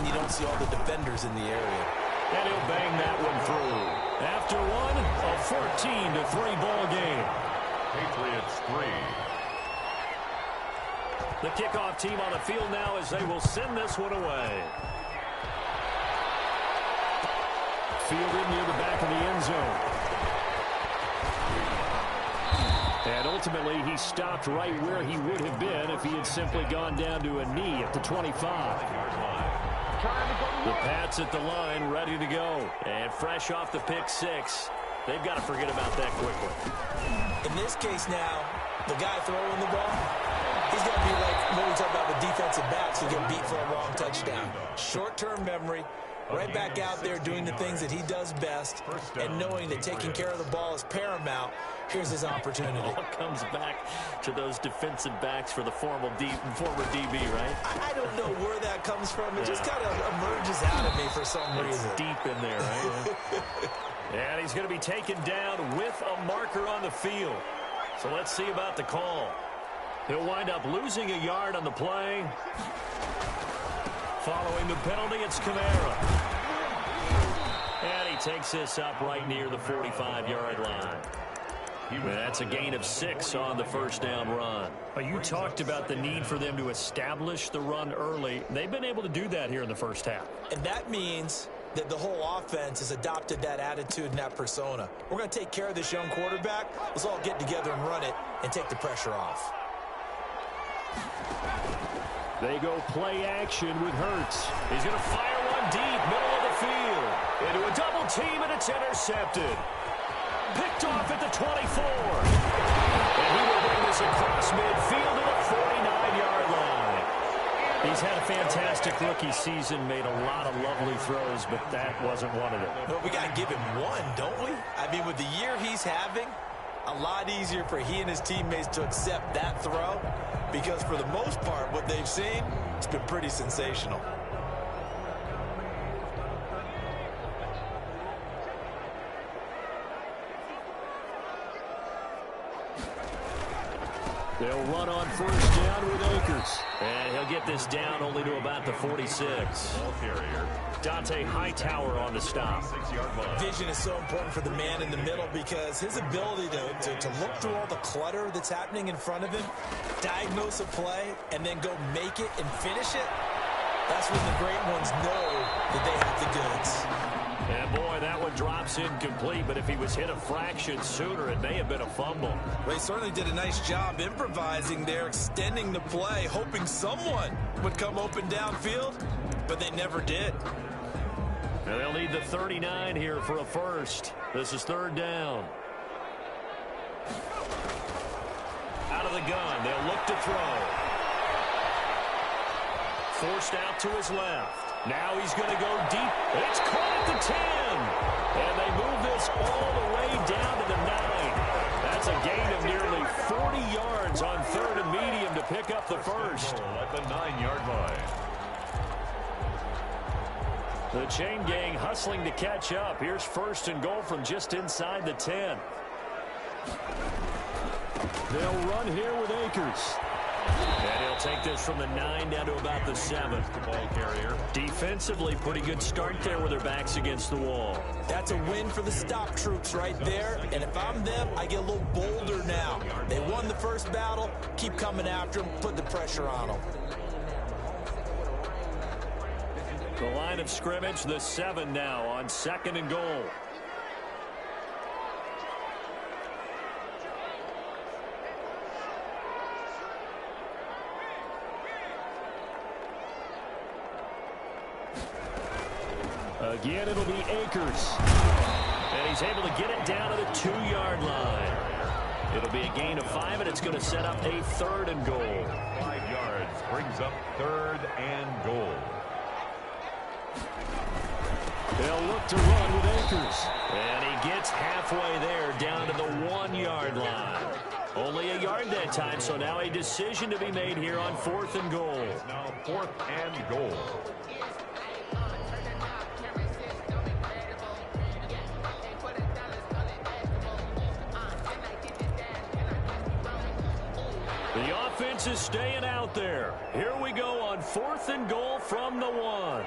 and you don't see all the defenders in the area. And he'll bang that one through. After one, a 14-3 ball game. Patriots 3. The kickoff team on the field now as they will send this one away. Fielded near the back of the end zone. And ultimately, he stopped right where he would have been if he had simply gone down to a knee at the 25. The Pats at the line, ready to go. And fresh off the pick six. They've got to forget about that quickly. In this case now, the guy throwing the ball, he's going to be like what we talk about with defensive backs who get beat for a wrong touchdown. Short-term memory, right back out there doing the things that he does best, and knowing that taking care of the ball is paramount. Here's his opportunity. It all comes back to those defensive backs for the former DB, right? I don't know where that comes from. It just kind of emerges out of me for some reason. It's deep in there, right? And he's going to be taken down with a marker on the field. So let's see about the call. He'll wind up losing a yard on the play. Following the penalty, it's Kamara. And he takes this up right near the 45-yard line. That's a gain of 6 on the first down run. You talked about the need for them to establish the run early. They've been able to do that here in the first half. And that means that the whole offense has adopted that attitude and that persona. We're going to take care of this young quarterback. Let's all get together and run it and take the pressure off. They go play action with Hurts. He's going to fire one deep, middle of the field. Into a double team, and it's intercepted. Picked off at the 24. And he will bring this across midfield to the 49-yard line. He's had a fantastic rookie season, made a lot of lovely throws, but that wasn't one of them. Well, we got to give him one, don't we? I mean, with the year he's having, a lot easier for he and his teammates to accept that throw, because for the most part, what they've seen, it's been pretty sensational. They'll run on first down with Akers. And he'll get this down only to about the 46. Ball carrier. Dante Hightower on the stop. 6-yard line. Vision is so important for the man in the middle because his ability to look through all the clutter that's happening in front of him, diagnose a play, and then go make it and finish it, that's when the great ones know that they have the goods. And boy, that one drops incomplete, but if he was hit a fraction sooner, it may have been a fumble. Well, he certainly did a nice job improvising there, extending the play, hoping someone would come open downfield, but they never did. And they'll need the 39 here for a first. This is third down. Out of the gun, they'll look to throw. Forced out to his left. Now he's going to go deep. It's caught at the 10. And they move this all the way down to the 9. That's a gain of nearly 40 yards on third and medium to pick up the first. At the 9-yard line. The chain gang hustling to catch up. Here's first and goal from just inside the 10. They'll run here with Akers. And he'll take this from the 9 down to about the 7. The ball carrier. Defensively, pretty good start there with their backs against the wall. That's a win for the stop troops right there. And if I'm them, I get a little bolder now. They won the first battle. Keep coming after them. Put the pressure on them. The line of scrimmage, the 7 now on second and goal. Again, it'll be Akers. And he's able to get it down to the 2-yard line. It'll be a gain of 5, and it's going to set up a third and goal. 5 yards brings up third and goal. They'll look to run with Akers. And he gets halfway there down to the 1-yard line. Only a yard that time, so now a decision to be made here on fourth and goal. It's now fourth and goal. The offense is staying out there. Here we go on fourth and goal from the 1.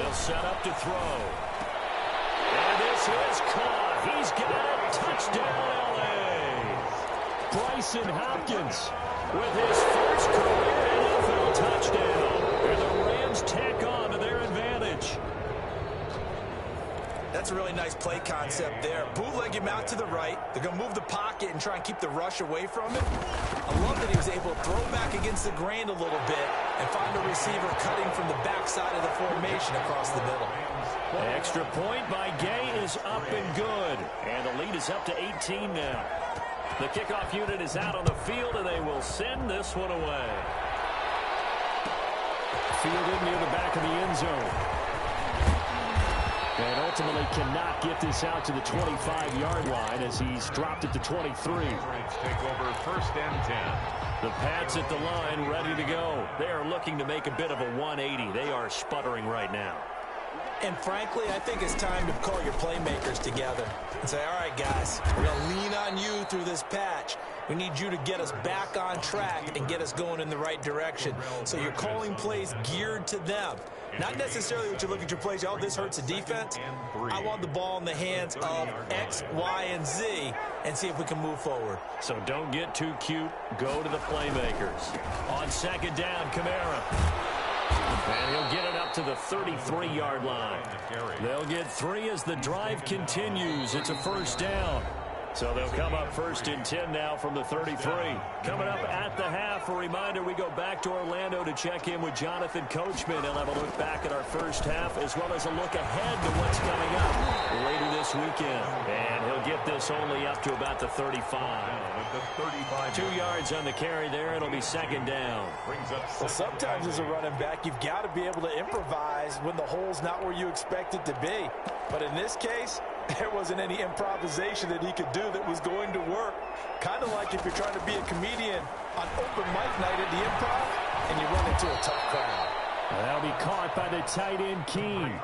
He'll set up to throw. And this is caught. He's got it. Touchdown, L.A. Bryson Hopkins with his first career NFL touchdown. And the Rams tack on to their advantage. That's a really nice play concept there. Bootleg him out to the right. They're going to move the pocket and try and keep the rush away from it. I love that he was able to throw back against the grain a little bit and find a receiver cutting from the backside of the formation across the middle. Extra point by Gay is up and good. And the lead is up to 18 now. The kickoff unit is out on the field, and they will send this one away. Fielded near the back of the end zone. And ultimately cannot get this out to the 25-yard line as he's dropped it to 23. Take over first and 10. The Pats at the line ready to go. They are looking to make a bit of a 180. They are sputtering right now. And frankly, I think it's time to call your playmakers together and say, all right, guys, we're going to lean on you through this patch. We need you to get us back on track and get us going in the right direction. So you're calling plays geared to them. Not necessarily what you look at your plays, oh, this hurts the defense. I want the ball in the hands of X, Y, and Z and see if we can move forward. So don't get too cute. Go to the playmakers. On second down, Kamara. And he'll get it up to the 33-yard line. They'll get 3 as the drive continues. It's a first down. So they'll come up first and 10 now from the 33. Coming up at the half, a reminder, we go back to Orlando to check in with Jonathan Coachman. He'll have a look back at our first half as well as a look ahead to what's coming up later this weekend. And he'll get this only up to about the 35. 2 yards on the carry there. It'll be second down. Well, sometimes as a running back, you've got to be able to improvise when the hole's not where you expect it to be. But in this case, there wasn't any improvisation that he could do that was going to work. Kind of like if you're trying to be a comedian on open mic night at the Improv and you run into a tough crowd. That'll be caught by the tight end, Keene.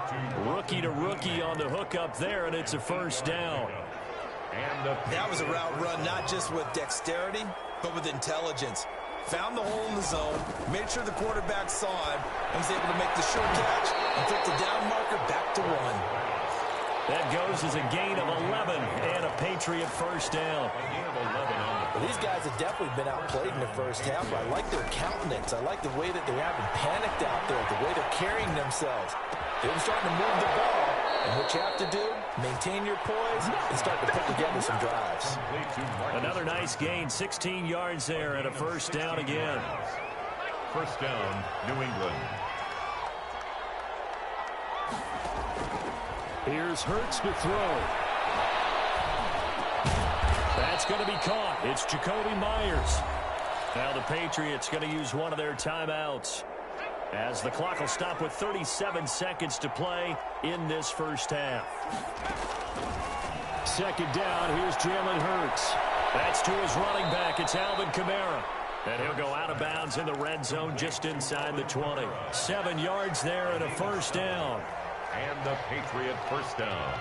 Rookie to rookie on the hook up there, and it's a first down. That was a route run not just with dexterity, but with intelligence. Found the hole in the zone, made sure the quarterback saw him, and was able to make the short catch and flip the down marker back to 1. That goes as a gain of 11 and a Patriot first down. Well, these guys have definitely been outplayed in the first half. I like their countenance. I like the way that they haven't panicked out there, the way they're carrying themselves. They're starting to move the ball. And what you have to do, maintain your poise and start to put together some drives. Another nice gain, 16 yards there and a first down again. First down, New England. Here's Hurts to throw. That's going to be caught. It's Jacoby Myers. Now the Patriots going to use one of their timeouts as the clock will stop with 37 seconds to play in this first half. Second down, here's Jalen Hurts. That's to his running back. It's Alvin Kamara. And he'll go out of bounds in the red zone just inside the 20. 7 yards there and a first down. And the Patriot first down.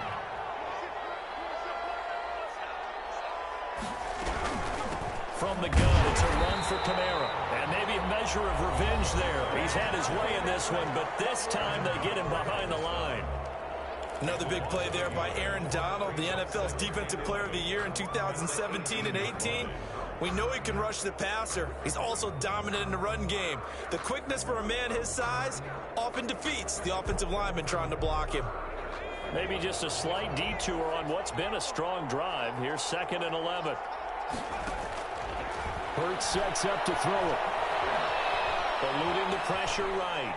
From the gun, it's a run for Kamara. And maybe a measure of revenge there. He's had his way in this one, but this time they get him behind the line. Another big play there by Aaron Donald, the NFL's Defensive Player of the Year in 2017 and 18. We know he can rush the passer. He's also dominant in the run game. The quickness for a man his size often defeats the offensive lineman trying to block him. Maybe just a slight detour on what's been a strong drive. Here's second and 11. Hurts sets up to throw it. Eluding the pressure right.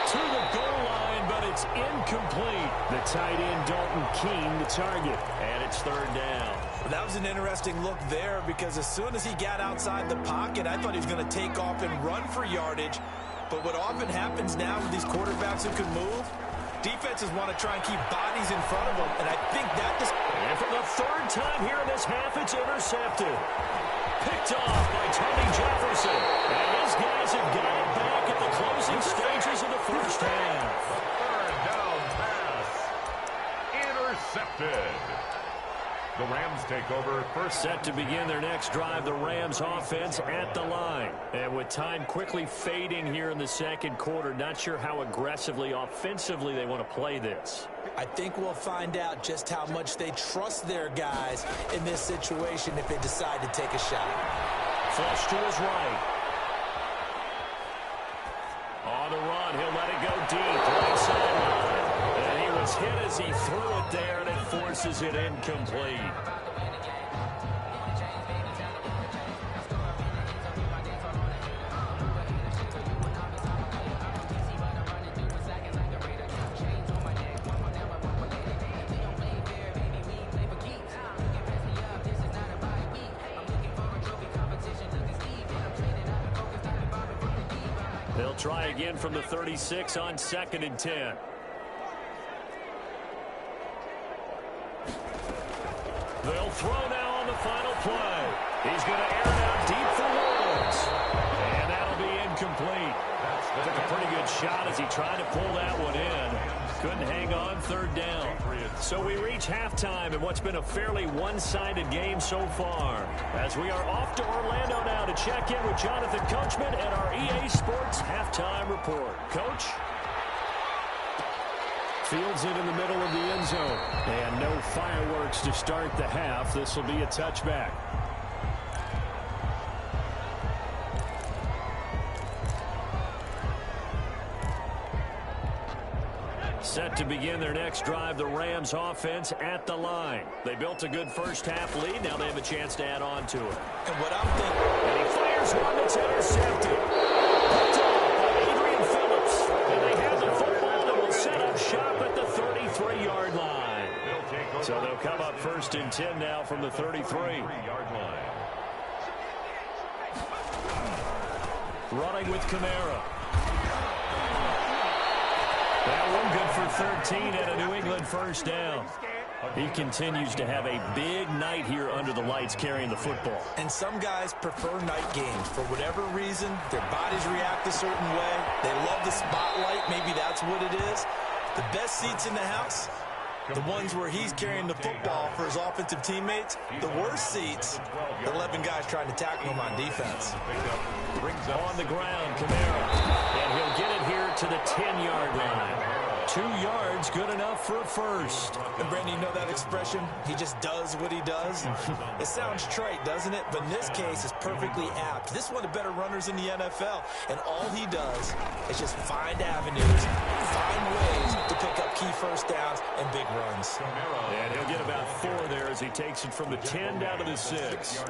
To the goal line, but it's incomplete. The tight end, Dalton Keene, the target. And it's third down. Well, that was an interesting look there because as soon as he got outside the pocket, I thought he was going to take off and run for yardage. But what often happens now with these quarterbacks who can move, defenses want to try and keep bodies in front of them, and I think that just... And for the third time here in this half, it's intercepted. Picked off by Tony Jefferson. And his guys have got it back at the closing stages of the first half. Third down pass. Intercepted. The Rams take over first. Set to begin their next drive, the Rams offense at the line. And with time quickly fading here in the second quarter, not sure how aggressively, offensively they want to play this. I think we'll find out just how much they trust their guys in this situation if they decide to take a shot. Flush to his right. On the run, he'll let it go deep, right sideline. And he was hit as he threw it there, and it forces it incomplete. They'll try again from the 36 on 2nd and 10. They'll throw now on the final play. He's going to air it out deep for Woods. And that'll be incomplete. Took a pretty good shot as he tried to pull that one in. Couldn't hang on 3rd down. So we reach halftime in what's been a fairly one-sided game so far. As we are off to Orlando now to check in with Jonathan Coachman at our EA Sports Halftime Report. Coach? Fields it in the middle of the end zone. And no fireworks to start the half. This will be a touchback. Set to begin their next drive, the Rams offense at the line. They built a good first half lead. Now they have a chance to add on to it. And what I'm thinking... And he fires one that's intercepted. Picked off by Adrian Phillips. And they have the football and will set up shop at the 33-yard line. So they'll come up 1st and 10 now from the 33-yard line. Running with Kamara. That one good for 13 and a New England first down. He continues to have a big night here under the lights carrying the football. And some guys prefer night games. For whatever reason, their bodies react a certain way. They love the spotlight. Maybe that's what it is. The best seats in the house, the ones where he's carrying the football for his offensive teammates. The worst seats, the 11 guys trying to tackle him on defense. On the ground, Kamara. And he'll get it here to the 10-yard line. 2 yards, good enough for a first. And Brandon, you know that expression? He just does what he does. It sounds trite, doesn't it? But in this case, it's perfectly apt. This is one of the better runners in the NFL. And all he does is just find avenues, find ways to pick up key first downs and big runs. And he'll get about 4 there as he takes it from the 10 down to the 6.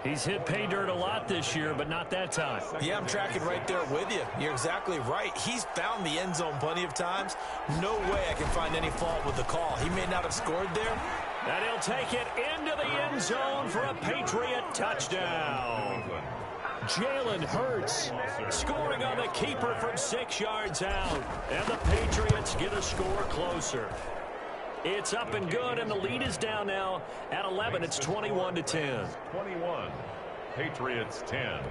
He's hit pay dirt a lot this year, but not that time. Yeah, I'm tracking right there with you. You're exactly right. He's found the end zone plenty of times. No way I can find any fault with the call. He may not have scored there. And he'll take it into the end zone for a Patriot touchdown. Jalen Hurts scoring on the keeper from 6 yards out. And the Patriots get a score closer. It's up and good, and the lead is down now at 11. It's 21-10. 21. Patriots 10.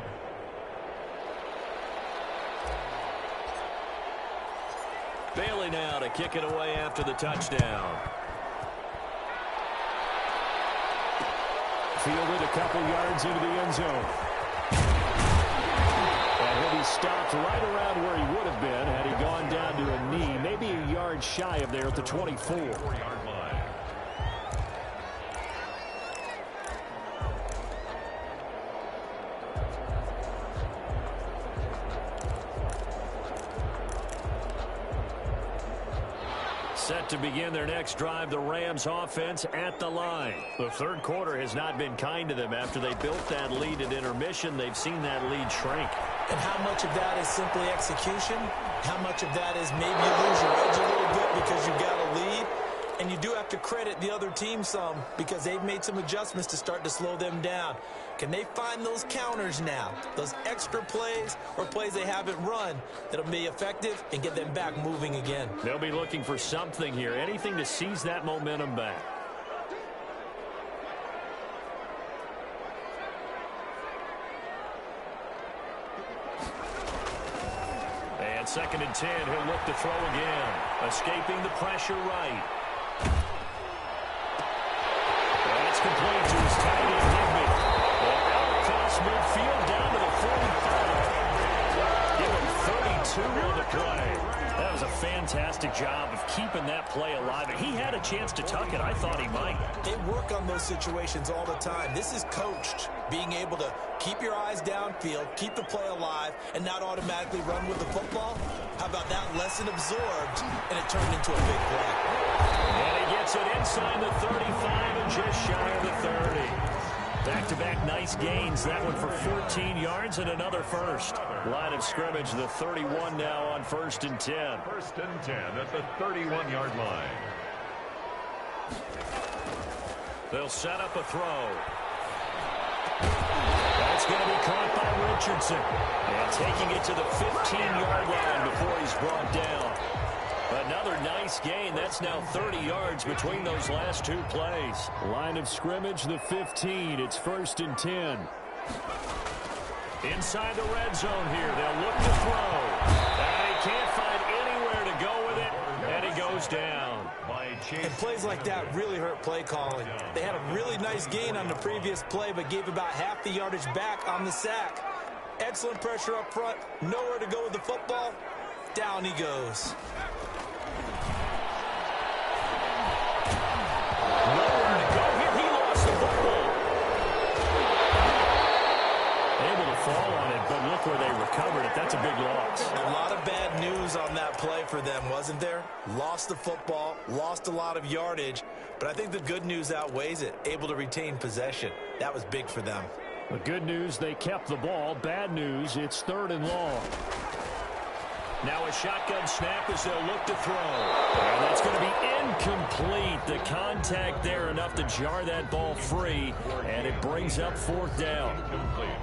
Bailey now to kick it away after the touchdown. Fielded a couple yards into the end zone. And he'll be stopped right around where he would have been had he gone down to a knee, maybe a yard shy of there at the 24-yard line. Set to begin their next drive, the Rams offense at the line. The third quarter has not been kind to them. After they built that lead at intermission, they've seen that lead shrink. And how much of that is simply execution? How much of that is maybe you lose your edge a little bit because you've got a lead? And you do have to credit the other team some because they've made some adjustments to start to slow them down. Can they find those counters now, those extra plays or plays they haven't run that'll be effective and get them back moving again? They'll be looking for something here, anything to seize that momentum back. And 2nd and 10, he'll look to throw again. Escaping the pressure right. fantastic job of keeping that play alive. He had a chance to tuck it. I thought he might. They work on those situations all the time. This is coached, being able to keep your eyes downfield, keep the play alive, and not automatically run with the football. How about that lesson absorbed, and it turned into a big play? And he gets it inside the 35 and just shy of the 30. Back-to-back nice gains. That one for 14 yards and another first. Line of scrimmage, the 31 now on 1st and 10. 1st and 10 at the 31-yard line. They'll set up a throw. That's going to be caught by Richardson. And taking it to the 15-yard line before he's brought down. Another nice gain. That's now 30 yards between those last two plays. Line of scrimmage, the 15. It's 1st and 10. Inside the red zone here. They'll look to throw. And he can't find anywhere to go with it. And he goes down. And plays like that really hurt play calling. They had a really nice gain on the previous play, but gave about half the yardage back on the sack. Excellent pressure up front. Nowhere to go with the football. Down he goes. Nowhere to go here. He lost the football. Able to fall on it, but look where they recovered it. That's a big loss. A lot of bad news on that play for them, wasn't there? Lost the football, lost a lot of yardage, but I think the good news outweighs it. Able to retain possession. That was big for them. The good news, they kept the ball. Bad news, it's 3rd and long. Now a shotgun snap as they'll look to throw. And that's going to be incomplete. The contact there enough to jar that ball free, and it brings up 4th down.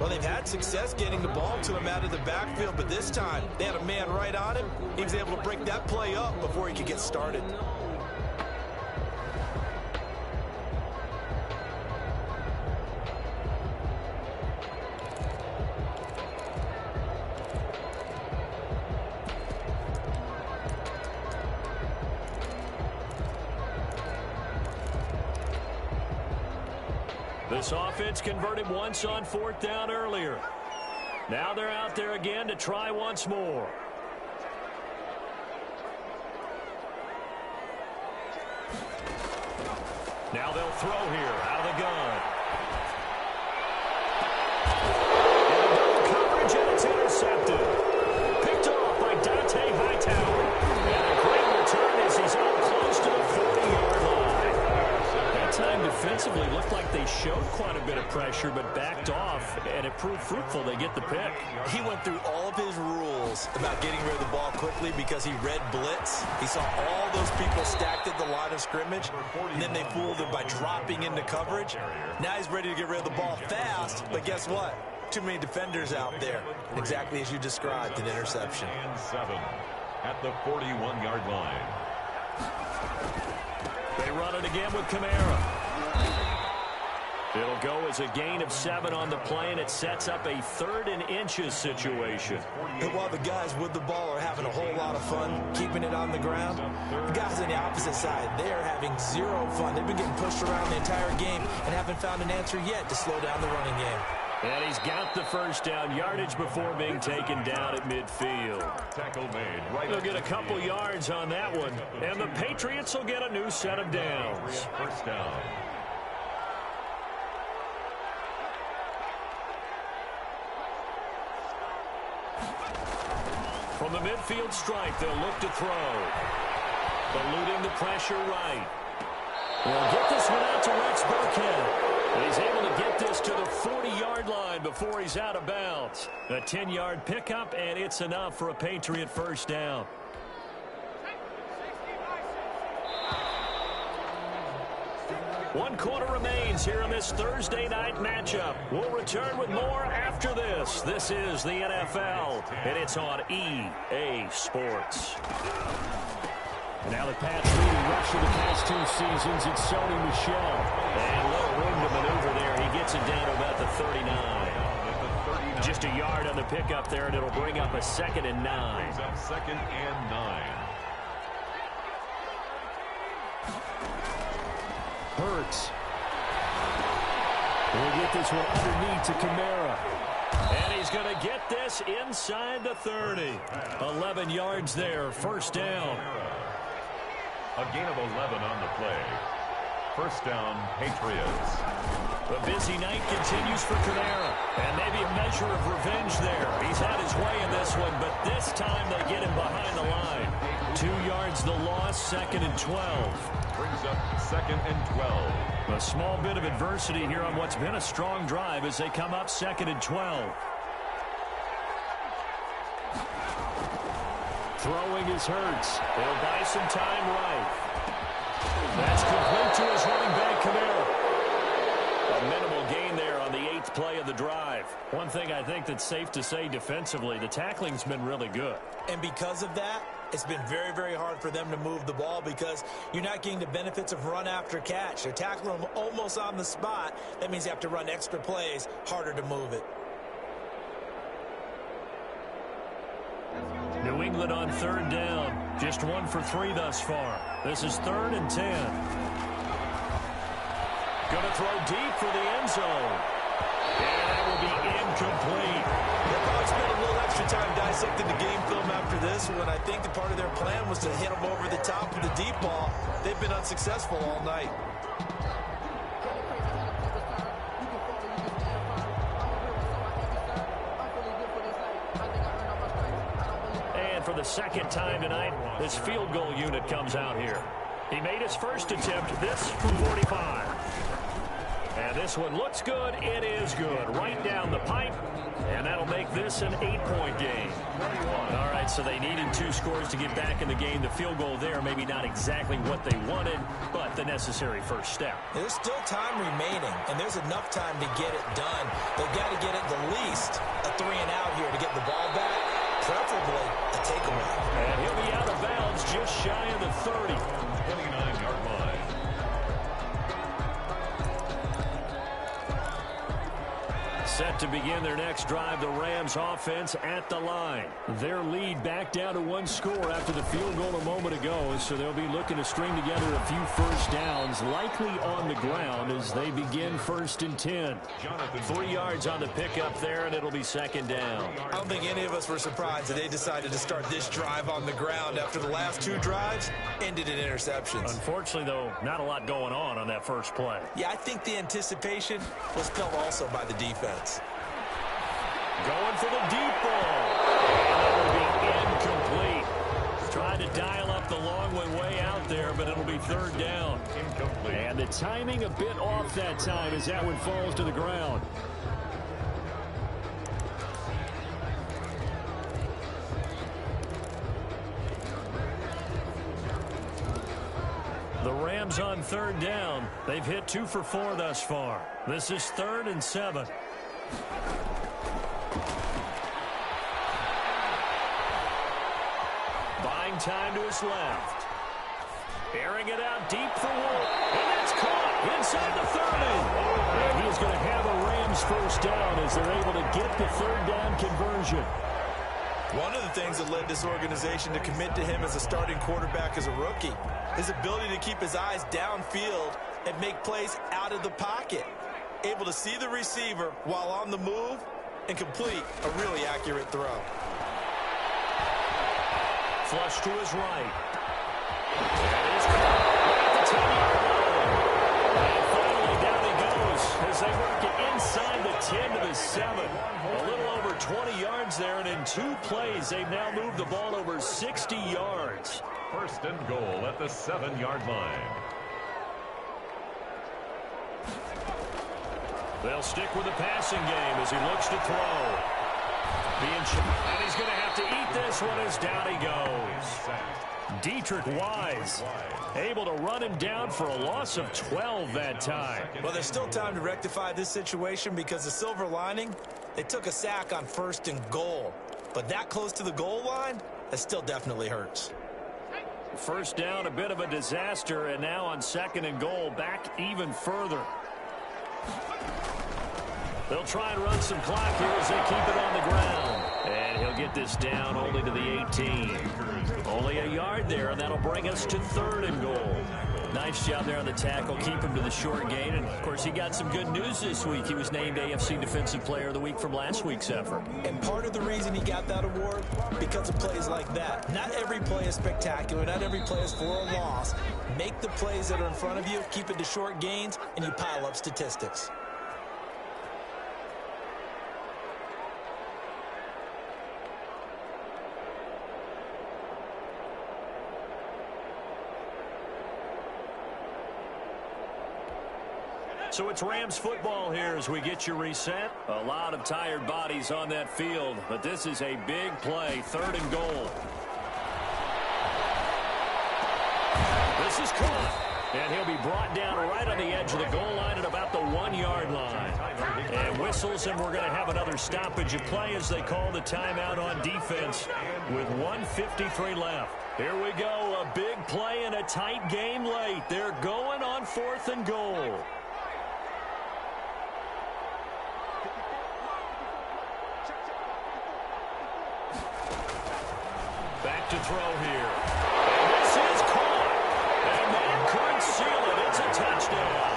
Well, they've had success getting the ball to him out of the backfield, but this time they had a man right on him. He was able to break that play up before he could get started. This offense converted once on 4th down earlier. Now they're out there again to try once more. Now they'll throw here out of the gun. Coverage, and it's intercepted. Picked off by Dante Hightower. And a great return as he's out close to the 40-yard line. That time defensively looked like they showed quite a bit of pressure, but backed off, and it proved fruitful. They get the pick. He went through all of his rules about getting rid of the ball quickly because he read blitz. He saw all those people stacked at the line of scrimmage, and then they fooled him by dropping into coverage. Now he's ready to get rid of the ball fast, but guess what? Too many defenders out there. Exactly as you described, an interception. And 7 at the 41-yard line. They run it again with Kamara. It'll go as a gain of 7 on the play, and it sets up a 3rd and inches situation. And while the guys with the ball are having a whole lot of fun keeping it on the ground, the guys on the opposite side, they're having zero fun. They've been getting pushed around the entire game and haven't found an answer yet to slow down the running game. And he's got the 1st down yardage before being taken down at midfield. Tackle made. Right. They'll get a couple yards on that one, and the Patriots will get a new set of downs. 1st down. From the midfield stripe, they'll look to throw. Eluding the pressure right. We'll get this one out to Rex Burkhead. He's able to get this to the 40-yard line before he's out of bounds. A 10-yard pickup, and it's enough for a Patriot 1st down. One quarter remains here in this Thursday night matchup. We'll return with more after this. This is the NFL, and it's on EA Sports. And now the Pats leading rusher the past 2 seasons, it's Sony Michel. And a little room to maneuver there. He gets it down to about the 39. Just a yard on the pickup there, and it'll bring up a 2nd and 9. Brings up 2nd and 9. Hurts. We'll get this one underneath to Kamara. And he's he's going to get this inside the 30. 11 yards there, first down. A gain of 11 on the play. First down, Patriots. The busy night continues for Kamara, and maybe a measure of revenge there. He's had his way in this one, but this time they get him behind the line. 2 yards the loss, 2nd and 12. Brings up 2nd and 12. A small bit of adversity here on what's been a strong drive as they come up 2nd and 12. Throwing is Hurts. They'll buy some time right. That's complete to his running back, Kamara. A minimal gain there on the 8th play of the drive. One thing I think that's safe to say defensively, the tackling's been really good. And because of that, it's been very, very hard for them to move the ball because you're not getting the benefits of run after catch. They're tackling them almost on the spot. That means you have to run extra plays, harder to move it. New England on 3rd down. Just 1 for 3 thus far. This is 3rd and 10. Going to throw deep for the end zone. And that will be incomplete. They'll probably spend a little extra time dissecting the game film after this one. I think the part of their plan was to hit them over the top with the deep ball. They've been unsuccessful all night. And for the 2nd time tonight, this field goal unit comes out here. He made his first attempt, this from 45. And this one looks good. It is good. Right down the pipe. And that'll make this an 8-point game. All right, so they needed 2 scores to get back in the game. The field goal there, maybe not exactly what they wanted, but the necessary first step. There's still time remaining, and there's enough time to get it done. They've got to get at the least a 3-and-out here to get the ball back, preferably a takeaway. And he'll be out of bounds just shy of the 30. 29-yard line. Set to begin their next drive, the Rams offense at the line. Their lead back down to 1 score after the field goal a moment ago, so they'll be looking to string together a few first downs, likely on the ground as they begin 1st and 10. 3 yards on the pickup there, and it'll be 2nd down. I don't think any of us were surprised that they decided to start this drive on the ground after the last 2 drives ended in interceptions. Unfortunately, though, not a lot going on that first play. Yeah, I think the anticipation was felt also by the defense. Going for the deep ball. And that will be incomplete. Tried to dial up the long way out there, but it'll be 3rd down. Incomplete. And the timing a bit off that time as that one falls to the ground. The Rams on 3rd down. They've hit 2 for 4 thus far. This is 3rd and 7. Buying time to his left. Airing it out deep for Wolf. And that's caught inside the 30. And he's going to have a Rams first down as they're able to get the 3rd down conversion. One of the things that led this organization to commit to him as a starting quarterback as a rookie, his ability to keep his eyes downfield and make plays out of the pocket. Able to see the receiver while on the move and complete a really accurate throw. Flush to his right. That is caught at the 10-yard line. And finally down he goes as they work it inside the 10 to the 7. A little over 20 yards there, and in 2 plays they've now moved the ball over 60 yards. 1st and goal at the 7-yard line. They'll stick with the passing game as he looks to throw. And he's going to have to eat this one as down he goes. Dietrich Wise able to run him down for a loss of 12 that time. Well, there's still time to rectify this situation because the silver lining, they took a sack on 1st and goal. But that close to the goal line, that still definitely hurts. First down, a bit of a disaster, and now on 2nd and goal, back even further. They'll try and run some clock here as they keep it on the ground. And he'll get this down only to the 18. Only a yard there, and that'll bring us to 3rd and goal. Nice job there on the tackle. Keep him to the short gain. And, of course, he got some good news this week. He was named AFC Defensive Player of the Week from last week's effort. And part of the reason he got that award, because of plays like that. Not every play is spectacular. Not every play is for a loss. Make the plays that are in front of you, keep it to short gains, and you pile up statistics. So it's Rams football here as we get you reset. A lot of tired bodies on that field, but this is a big play, 3rd and goal. This is caught, and he'll be brought down right on the edge of the goal line at about the 1-yard line. And whistles, and we're going to have another stoppage of play as they call the timeout on defense with 1:53 left. Here we go, a big play and a tight game late. They're going on 4th and goal. Back to throw here. And this is caught. And that could seal it. It's a touchdown.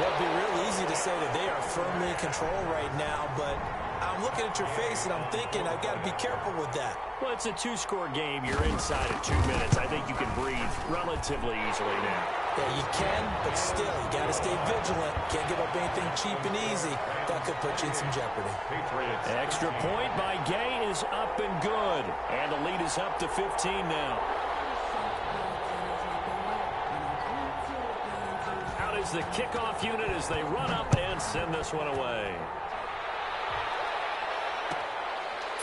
Well, it'd be real easy to say that they are firmly in control right now, but I'm looking at your face and I'm thinking I've got to be careful with that. Well, it's a 2-score game. You're inside at 2 minutes. I think you can breathe relatively easily now. Yeah, you can, but still, you got to stay vigilant. Can't give up anything cheap and easy. That could put you in some jeopardy. Extra point by Gay is up and good. And the lead is up to 15 now. Out is the kickoff unit as they run up and send this one away.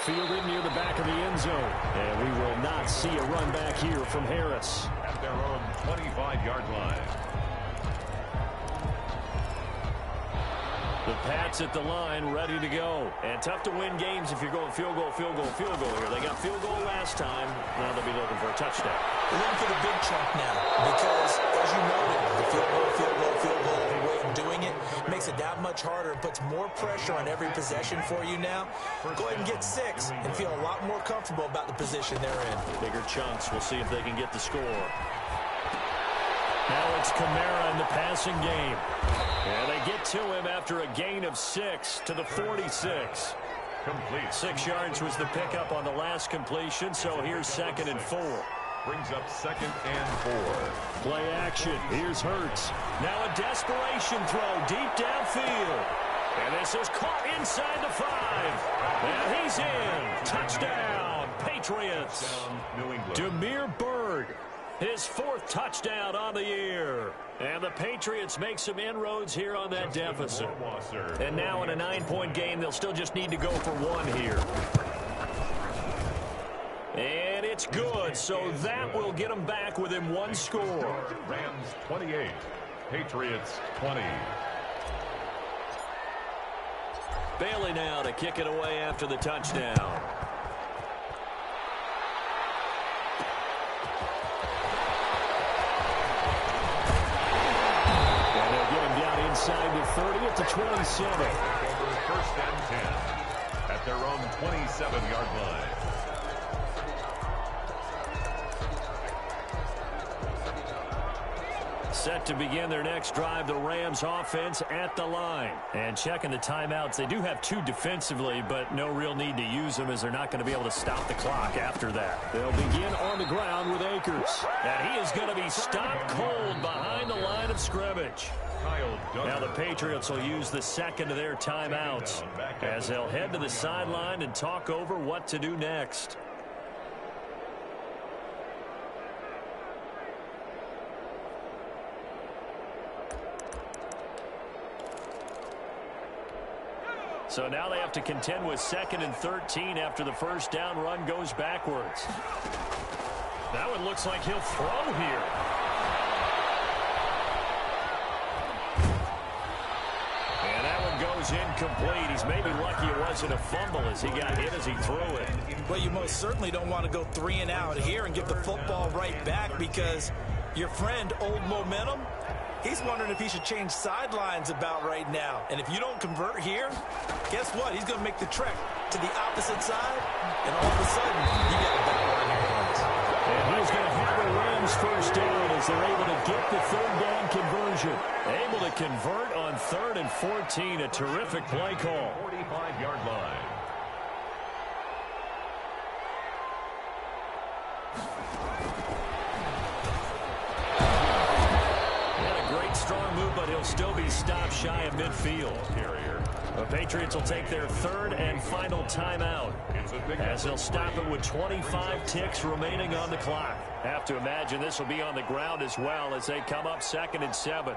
Fielded near the back of the end zone. And we will not see a run back here from Harris. At their own 25-yard line. The Pats at the line, ready to go. And tough to win games if you're going field goal, field goal, field goal here. They got field goal last time. Now they'll be looking for a touchdown. They're looking for the big chunk now because, as you noted, the field goal, way of doing it makes it that much harder. It puts more pressure on every possession for you now. Go ahead and get 6 and feel a lot more comfortable about the position they're in. Bigger chunks. We'll see if they can get the score. Now it's Kamara in the passing game. And they get to him after a gain of 6 to the 46. Complete. 6 yards was the pickup on the last completion, so here's 2nd and 4. Brings up 2nd and 4. Play action. Here's Hurts. Now a desperation throw deep downfield. And this is caught inside the 5. And he's in. Touchdown, Patriots. New England. Demir Bird. His 4th touchdown on the year. And the Patriots make some inroads here on that deficit. And now in a 9-point game, they'll still just need to go for 1 here. And it's good, so that will get them back within 1 score. Rams 28, Patriots 20. Bailey now to kick it away after the touchdown. Inside the 30 at the 27. 1st and 10 at their own 27-yard line. Set to begin their next drive, the Rams offense at the line. And checking the timeouts, they do have 2 defensively, but no real need to use them as they're not going to be able to stop the clock after that. They'll begin on the ground with Akers. And he is going to be stopped cold behind the line of scrimmage. Now the Patriots will use the 2nd of their timeouts as they'll head to the sideline and talk over what to do next. So now they have to contend with 2nd and 13 after the first down run goes backwards. That one looks like he'll throw here. And that one goes incomplete. He's maybe lucky it wasn't a fumble as he got hit as he threw it. Well, you most certainly don't want to go 3 and out here and give the football right back because your friend, Old Momentum, he's wondering if he should change sidelines about right now. And if you don't convert here, guess what? He's going to make the trek to the opposite side, and all of a sudden, you got a battle on your hands. And he's going to have a Rams first down as they're able to get the third down conversion. Able to convert on 3rd and 14. A terrific play call. 45-yard line. Strong move, but he'll still be stopped shy of midfield. The Patriots will take their 3rd and final timeout as they'll stop it with 25 ticks remaining on the clock. Have to imagine this will be on the ground as well as they come up 2nd and 7.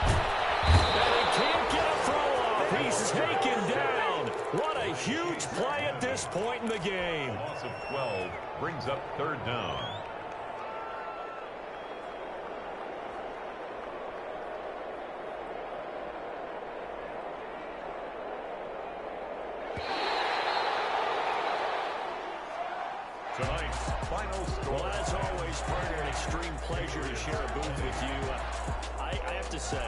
And he can't get a throw off. He's taken down. What a huge play at this point in the game. Loss of 12 brings up 3rd down. Tonight's final score. Well, as always, partner, an extreme pleasure to share a booth with you. I have to say,